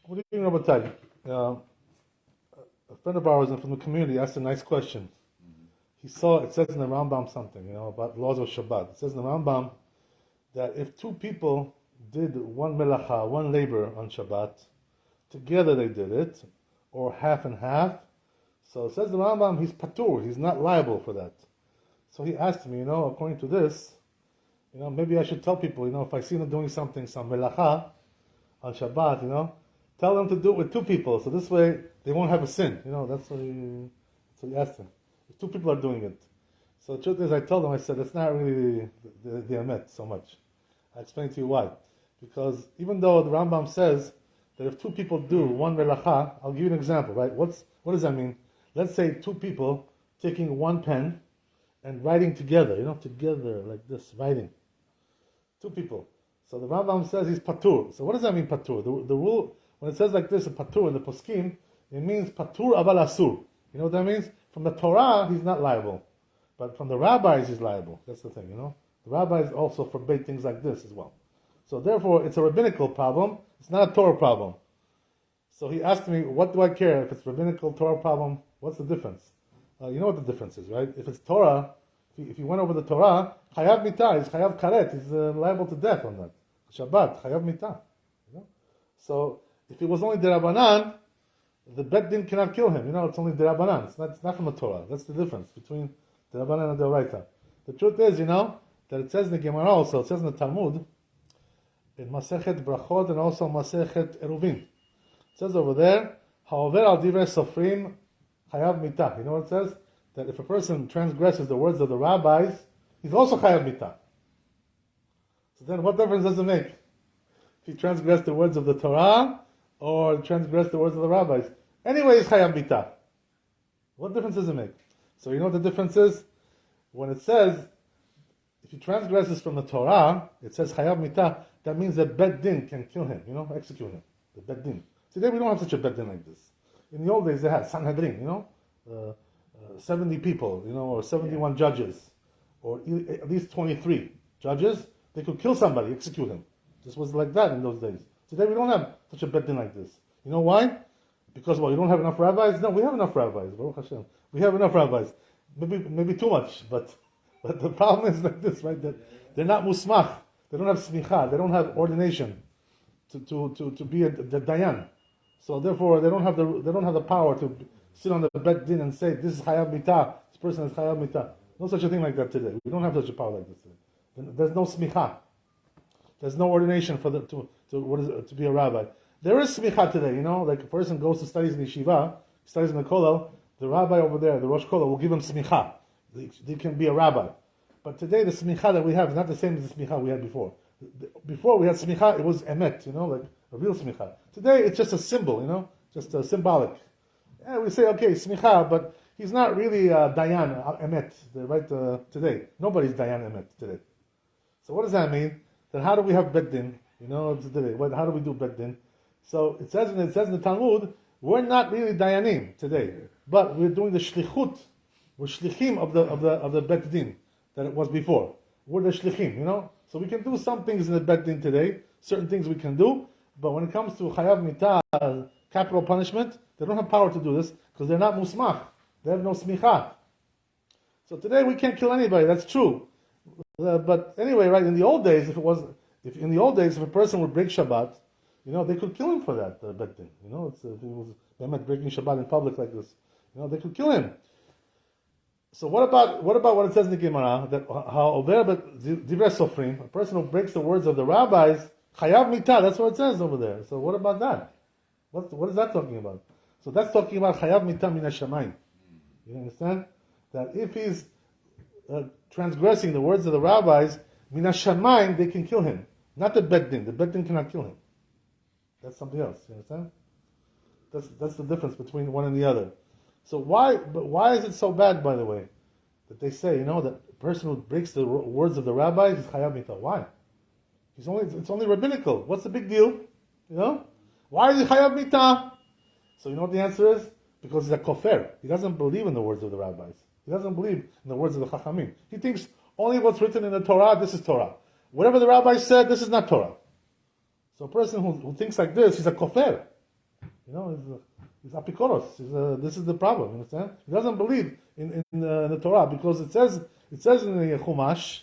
What do you mean, Rabbi? A friend of ours from the community asked a nice question. He saw, it says in the Rambam something, about laws of Shabbat. It says in the Rambam that if two people did one melacha, one labor on Shabbat, together they did it, or half and half, so it says the Rambam, he's patur, he's not liable for that. So he asked me, according to this, maybe I should tell people, if I see them doing something, some melacha on Shabbat, tell them to do it with two people, so this way they won't have a sin. That's what he asked him. If two people are doing it. So the truth is, I told him, I said, it's not really the emet so much. I explained to you why. Because even though the Rambam says that if two people do one melacha, I'll give you an example, right? What does that mean? Let's say two people taking one pen and writing together, together like this, writing. Two people. So the Rambam says he's patur. So what does that mean, patur? The rule, when it says like this, a patur in the poskim, it means patur aval asur. You know what that means? From the Torah, he's not liable. But from the rabbis, he's liable. That's the thing, The rabbis also forbade things like this as well. So therefore, it's a rabbinical problem. It's not a Torah problem. So he asked me, what do I care if it's rabbinical, Torah problem? What's the difference? You know what the difference is, right? If it's Torah, if you went over the Torah, chayav mitah, he's chayav karet, he's liable to death on that. Shabbat, chayav mitah. So if it was only derabanan, the bet din cannot kill him. It's only derabanan. It's not from the Torah. That's the difference between derabanan and deraita. The truth is, that it says in the Gemara also, it says in the Talmud, in Masechet Brachot and also Masechet Eruvin. It says over there, however, al divrei sofrim chayav mitah. You know what it says? That if a person transgresses the words of the rabbis, he's also chayav mitah. So then what difference does it make? If he transgressed the words of the Torah, or transgressed the words of the rabbis. Anyway, he's chayav mitah. What difference does it make? So you know what the difference is? When it says, if he transgresses from the Torah, it says chayav mitah, that means that bet din can kill him, execute him. The bet din. Today we don't have such a bet din like this. In the old days they had Sanhedrin, 70 people, or 71 judges, or at least 23 judges. They could kill somebody, execute him. This was like that in those days. Today we don't have such a bet din like this. You know why? Because you don't have enough rabbis? No, we have enough rabbis. Baruch Hashem. We have enough rabbis. Maybe too much, but the problem is like this, right? That they're not musmach. They don't have smicha. They don't have ordination to be the dayan. So therefore, they don't have the power to sit on the bet din and say this is chayav mitah. This person is chayav mitah. No such a thing like that today. We don't have such a power like this today. There's no smicha. There's no ordination for to be a rabbi. There is smicha today. Like a person goes to studies in yeshiva, studies in the kollel. The rabbi over there, the rosh kollel, will give him smicha. They can be a rabbi. But today the smicha that we have is not the same as the smicha we had before. Before we had smicha, it was emet, like a real smicha. Today it's just a symbol, just a symbolic. Yeah, we say, okay, smicha, but he's not really dayan, emet, right, today. Nobody's dayan emet today. So what does that mean? Then how do we have bet din? Today. How do we do bet din? So it says in the Talmud, we're not really dayanim today, but we're doing the shlichut. We're shlichim of the bet din that it was before. We're the shlichim, So we can do some things in the bet din today, certain things we can do, but when it comes to chayav mitah, capital punishment, they don't have power to do this because they're not musmach. They have no smicha. So today we can't kill anybody. That's true. But anyway, right? In the old days, if a person would break Shabbat, they could kill him for that bet din. If he was breaking Shabbat in public like this, they could kill him. So what about what it says in the Gemara that divrei sofrim, a person who breaks the words of the rabbis, chayav mitah. That's what it says over there. So what about that? What is that talking about? So that's talking about chayav mitah min hashamayim. You understand that if he's transgressing the words of the rabbis, min hashamayim, they can kill him. Not the bet din. The bet din cannot kill him. That's something else. You understand? That's the difference between one and the other. So why is it so bad, by the way, that they say, that a person who breaks the words of the rabbis is chayav mitah? Why? It's only rabbinical. What's the big deal? Why is it chayav mitah? So you know what the answer is? Because he's a kofer. He doesn't believe in the words of the rabbis. He doesn't believe in the words of the chachamim. He thinks only what's written in the Torah, this is Torah. Whatever the rabbi said, this is not Torah. So a person who thinks like this, he's a kofer. He's apikoros. This is the problem. You understand? He doesn't believe in the Torah because it says in the Chumash,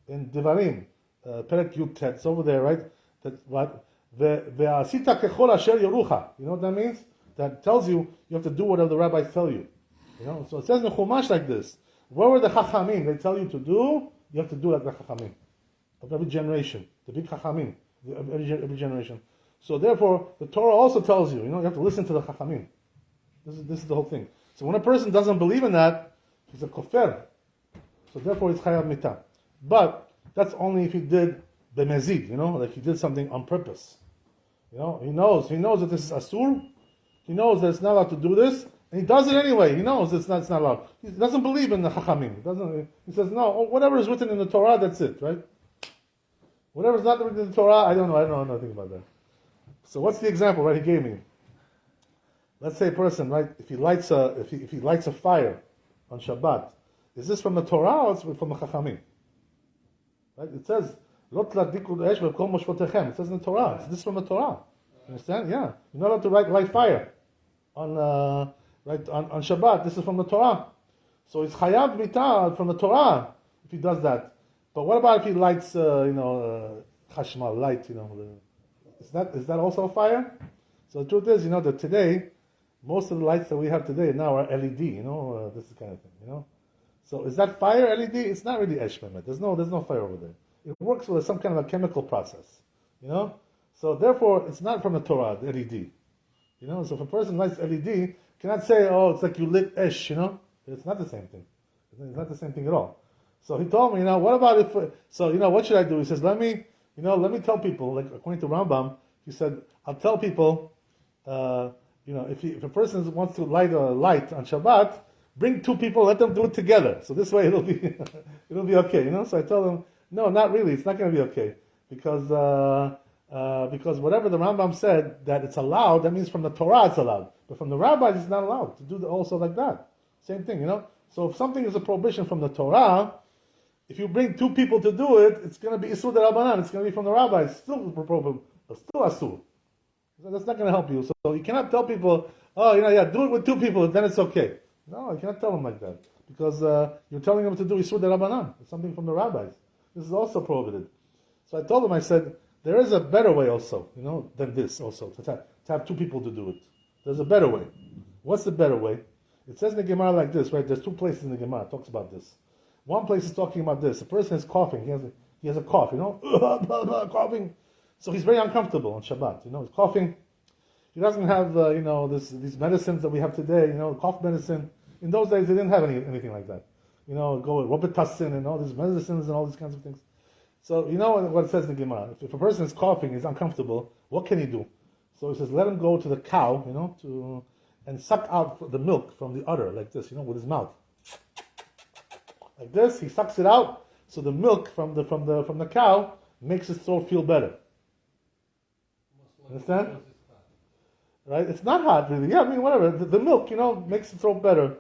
in Devarim, Perek Yud Tet, it's over there, right? That what ve'asita kechol asher yorucha. You know what that means? That tells you have to do whatever the rabbis tell you. So it says in the Chumash like this. What were the Chachamim? They tell you to do, you have to do like the Chachamim of every generation, the big Chachamim, every generation. So therefore, the Torah also tells you, you have to listen to the Chachamim. This is the whole thing. So when a person doesn't believe in that, he's a kofar. So therefore, it's chayav mitah. But that's only if he did bemezid, like he did something on purpose. He knows that this is asur. He knows that it's not allowed to do this, and he does it anyway. He knows it's not allowed. He doesn't believe in the Chachamim. He says, no, whatever is written in the Torah, that's it, right? Whatever is not written in the Torah, I don't know nothing about that. So what's the example, right? He gave me. Let's say a person, right? If he lights a fire on Shabbat, is this from the Torah or it's from the Chachamim? Right? It says, "Lo tladliku esh v'kol moshvotechem." It says in the Torah. Is this from the Torah? You understand? Yeah. You're not allowed to light fire on Shabbat. This is from the Torah. So it's chayav mitah from the Torah if he does that. But what about if he lights, chashmal light? Is that also a fire? So the truth is, that today, most of the lights that we have today now are LED. This kind of thing. So is that fire LED? It's not really esh mehmet. There's no fire over there. It works with some kind of a chemical process. So therefore, it's not from the Torah, the LED. So if a person lights LED, cannot say, oh, it's like you lit esh. It's not the same thing. It's not the same thing at all. So he told me, what about if? What should I do? He says, let me tell people, like according to Rambam, he said, I'll tell people, if a person wants to light a light on Shabbat, bring two people, let them do it together. So this way it'll be okay. So I tell them, no, not really. It's not going to be okay because whatever the Rambam said that it's allowed, that means from the Torah it's allowed, but from the rabbis it's not allowed to do also like that. Same thing, So if something is a prohibition from the Torah, if you bring two people to do it, it's going to be Isur D'Rabbanan. It's going to be from the rabbis. It's still Asur. So that's not going to help you. So you cannot tell people, do it with two people, then it's okay. No, you cannot tell them like that. Because you're telling them to do Isur D'Rabbanan. It's something from the rabbis. This is also prohibited. So I told them, I said, there is a better way also, than this also, to have two people to do it. There's a better way. What's the better way? It says in the Gemara like this, right? There's two places in the Gemara it talks about this. One place is talking about this. A person is coughing. He has a cough, coughing. So he's very uncomfortable on Shabbat. He's coughing. He doesn't have, these medicines that we have today. Cough medicine. In those days, they didn't have anything like that. Go with Robitussin and all these medicines and all these kinds of things. So what it says in the Gemara. If a person is coughing, he's uncomfortable. What can he do? So he says, let him go to the cow, and suck out the milk from the udder like this, with his mouth. Like this, he sucks it out, so the milk from the cow makes his throat feel better. Understand? Right? It's not hot, really. Yeah, whatever. The milk, makes the throat better.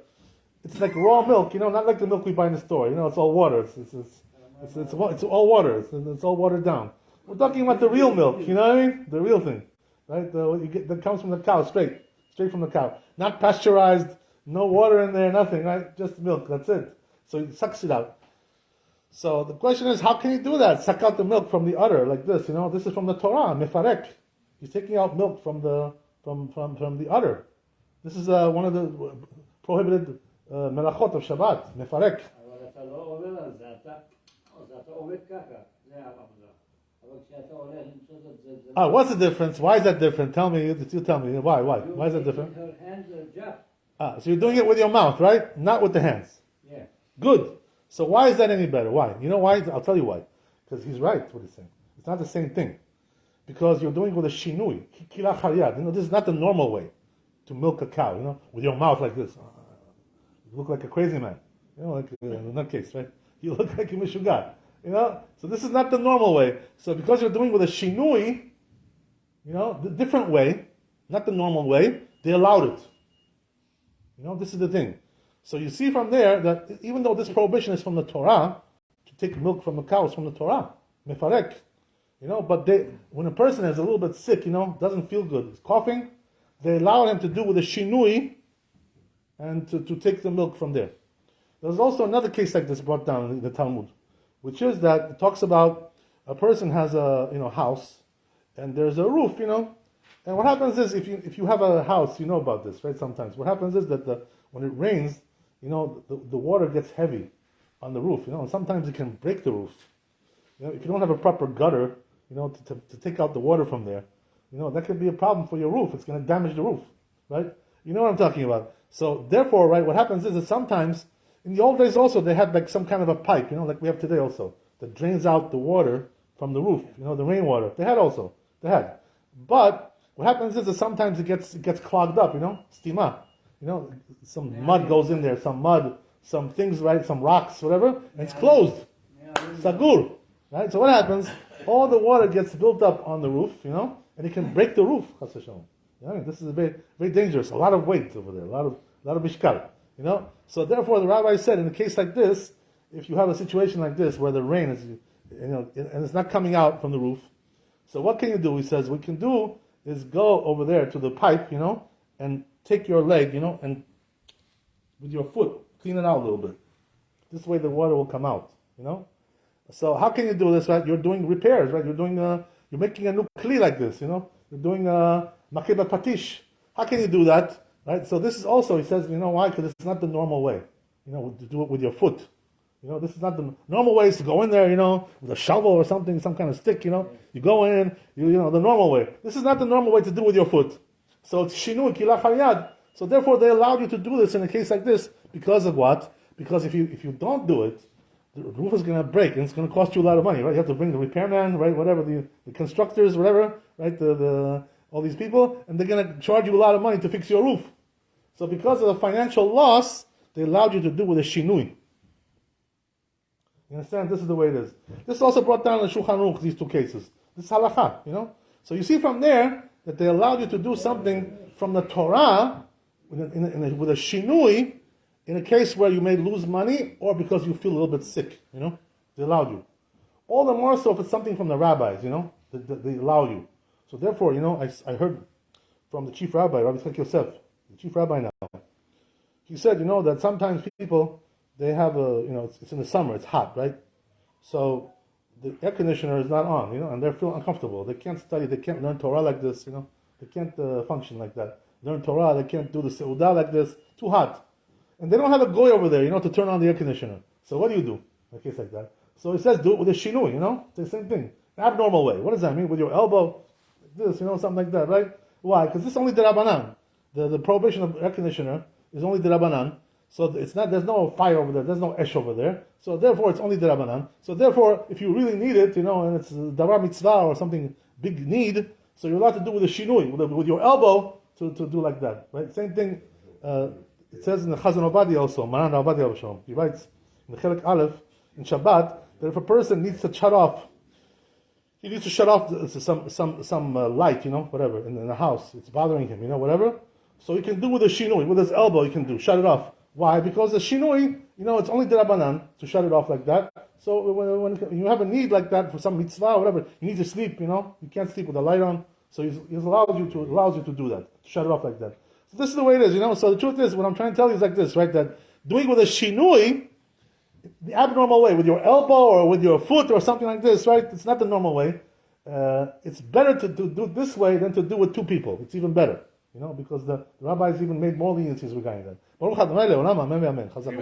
It's like raw milk, not like the milk we buy in the store. It's all water. It's all water. It's all watered down. We're talking about the real milk. You know what I mean? The real thing, right? That comes from the cow, straight from the cow, not pasteurized, no water in there, nothing, right? Just milk. That's it. So he sucks it out. So the question is, how can he do that? Suck out the milk from the udder like this. This is from the Torah, mefarek. He's taking out milk from the udder. This is one of the prohibited melachot of Shabbat, mefarek. What's the difference? Why is that different? Tell me. You tell me. Why? Why is that different? Her hands are just. So you're doing it with your mouth, right? Not with the hands. Yeah. Good. So why is that any better? Why? You know why? I'll tell you why. Because he's right what he's saying. It's not the same thing. Because you're doing it with a shinui. Kilach haryad. This is not the normal way to milk a cow, with your mouth like this. You look like a crazy man. Like in that case, right? You look like a mishugat. So this is not the normal way. So because you're doing with a shinui, the different way, not the normal way, they allowed it. This is the thing. So you see from there that even though this prohibition is from the Torah, to take milk from the cows from the Torah, mefarek, but when a person is a little bit sick, doesn't feel good, is coughing, they allow him to do with a shinui and to take the milk from there. There's also another case like this brought down in the Talmud, which is that it talks about a person has a house and there's a roof, and what happens is if you have a house, you know about this, right? Sometimes what happens is that when it rains, the water gets heavy on the roof, and sometimes it can break the roof. If you don't have a proper gutter, to take out the water from there, that could be a problem for your roof. It's going to damage the roof, right? You know what I'm talking about. So therefore, right, what happens is that sometimes, in the old days also, they had like some kind of a pipe, like we have today also, that drains out the water from the roof, the rainwater. They had. But what happens is that sometimes it gets clogged up, stima. Some mud goes in there, some things, right, some rocks, whatever, and it's closed. Sagur. Right? So what happens? All the water gets built up on the roof, and it can break the roof. This is very, very dangerous. A lot of weight over there, a lot of mishkal. So therefore, the rabbi said, in a case like this, if you have a situation like this where the rain is, and it's not coming out from the roof, so what can you do? He says, what you can do is go over there to the pipe, and take your leg, and with your foot, clean it out a little bit. This way the water will come out, So how can you do this, right? You're doing repairs, right? You're making a new kli like this, You're doing makeba patish. How can you do that, right? So this is also, he says, why? Because it's not the normal way, to do it with your foot. This is not the normal way is to go in there, with a shovel or something, some kind of stick, You go in, the normal way. This is not the normal way to do with your foot. So it's shinui kilach hayad. So therefore they allowed you to do this in a case like this because of what? Because if you don't do it, the roof is going to break and it's going to cost you a lot of money, right? You have to bring the repairman, right? Whatever, the constructors, whatever, right? All these people, and they're going to charge you a lot of money to fix your roof. So because of the financial loss, they allowed you to do with a shinui. You understand? This is the way it is. This is also brought down in the Shulchan Aruch, these two cases. This is halakha, So you see from there that they allowed you to do something from the Torah with a shinui in a case where you may lose money or because you feel a little bit sick, They allowed you. All the more so if it's something from the rabbis, they allow you. So therefore, I heard from the chief rabbi, Rabbi Yitzchak Yosef, the chief rabbi now, he said, that sometimes people, they have it's in the summer, it's hot, right? So the air conditioner is not on, and they're feeling uncomfortable. They can't study, they can't learn Torah like this, They can't function like that. Learn Torah, they can't do the seudah like this, too hot. And they don't have a goy over there, to turn on the air conditioner. So what do you do in a case like that? So he says, do it with a shinui, It's the same thing. Abnormal way. What does that mean? With your elbow, like this, something like that, right? Why? Because this is only derabanan. The prohibition of air conditioner is only derabanan. So there's no fire over there, there's no esh over there. So therefore it's only derabanan. So therefore, if you really need it, and it's davar mitzvah or something big need, so you're allowed to do with a shinui, with your elbow to do like that, right? Same thing. It says in the Chazon Ovadia also, Maran Ovadia Shalom. He writes in the Chelik Aleph in Shabbat that if a person needs to shut off, he needs to shut off some light, whatever in the house, it's bothering him, whatever. So he can do with a shinui, with his elbow, he can shut it off. Why? Because the shinui, it's only derabanan to shut it off like that. So when you have a need like that for some mitzvah or whatever, you need to sleep, you can't sleep with the light on. So he allows you to do that, to shut it off like that. So this is the way it is, So the truth is, what I'm trying to tell you is like this, right? That doing with a shinui, the abnormal way, with your elbow or with your foot or something like this, right? It's not the normal way. It's better to do this way than to do with two people. It's even better, because the rabbis even made more leniencies regarding that. Baruch Adonai le'olam, amen, amen. Chazak.